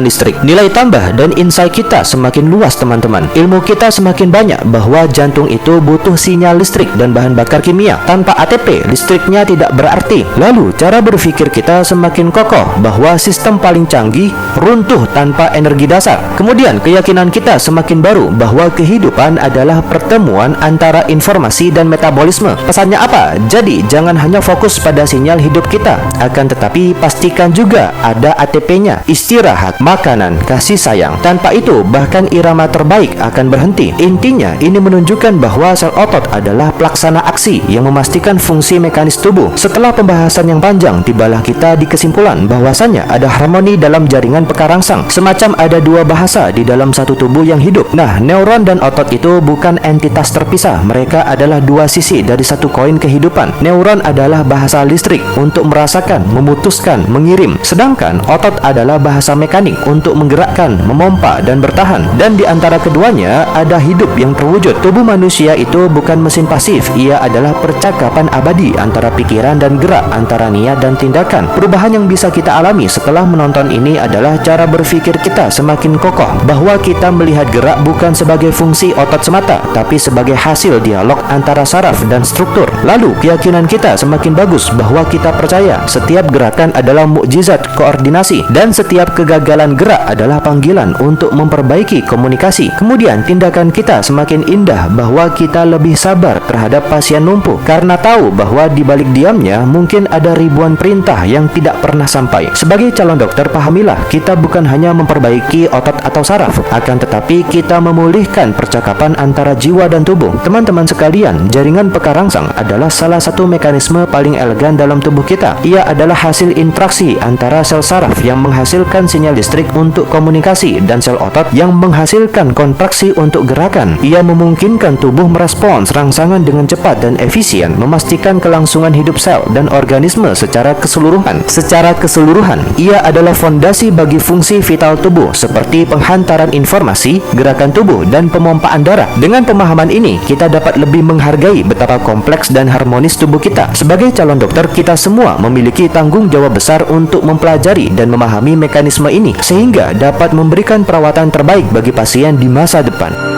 listrik. Nilai tambah dan insight kita semakin luas teman-teman. Ilmu kita semakin banyak bahwa jantung itu butuh sinyal listrik dan bahan bakar kimia. Tanpa ATP, listriknya tidak berarti. Lalu, cara berpikir kita semakin kokoh bahwa sistem paling canggih runtuh tanpa energi dasar. Kemudian, keyakinan kita semakin baru bahwa kehidupan adalah pertemuan antara informasi dan metabolisme. Pesannya apa? Jadi, jangan hanya fokus pada sinyal hidup kita, akan tetapi pastikan juga ada ATP-nya, istirahat, makanan, kasih sayang. Tanpa itu, bahkan irama terbaik akan berhenti. Intinya, ini menunjukkan bahwa sel otot adalah pelaksana aksi yang memastikan fungsi mekanis tubuh. Setelah pembahasan yang panjang, tibalah kita di kesimpulan bahwasannya ada harmoni dalam jaringan pekarangsang. Semacam ada dua bahasa di dalam satu tubuh yang hidup. Nah, neuron dan otot itu bukan entitas terpisah. Mereka adalah dua sisi dari satu koin kehidupan. Neuron adalah bahasa listrik untuk merasakan, memutuskan, mengirim. Sedangkan otot adalah bahasa mekanik untuk menggerakkan, memompa, dan bertahan. Dan di antara keduanya ada hidup yang terwujud. Tubuh manusia itu bukan mesin pasif. Ia adalah percakapan abadi antara pikiran dan gerak, antara niat dan tindakan. Perubahan yang bisa kita alami setelah menonton ini adalah cara berpikir kita semakin kokoh, bahwa kita melihat gerak bukan sebagai fungsi otot semata, tapi sebagai hasil dialog antara saraf dan struktur. Lalu, keyakinan kita semakin bagus bahwa kita percaya setiap gerakan adalah mukjizat koordinasi, dan setiap kegagalan gerak adalah panggilan untuk memperbaiki komunikasi. Kemudian, tindakan kita semakin indah bahwa kita lebih sabar terhadap pasien lumpuh karena tahu bahwa di balik diamnya mungkin ada ribuan perintah yang tidak pernah sampai. Sebagai calon dokter, pahamilah, kita bukan hanya memperbaiki otot atau saraf, akan tetapi kita memulihkan percakapan antara jiwa dan tubuh. Teman-teman sekalian, jaringan pekarangsang adalah salah satu mekanisme paling elegan dalam tubuh kita. Ia adalah hasil interaksi antara sel saraf yang menghasilkan sinyal listrik untuk komunikasi dan sel otot yang menghasilkan kontraksi untuk gerakan. Ia memungkinkan tubuh merespons rangsangan dengan cepat dan efisien, memastikan kelangsungan hidup sel dan organisme secara keseluruhan. Secara keseluruhan, ia adalah fondasi bagi fungsi vital tubuh seperti penghantaran informasi, gerakan tubuh, dan pemompaan darah. Dengan pemahaman ini, kita dapat lebih menghargai betapa kompleks dan harmonis tubuh kita. Sebagai calon dokter, kita semua memiliki tanggung jawab besar untuk mempelajari dan memahami mekanisme ini sehingga dapat memberikan perawatan terbaik bagi pasien di masa depan.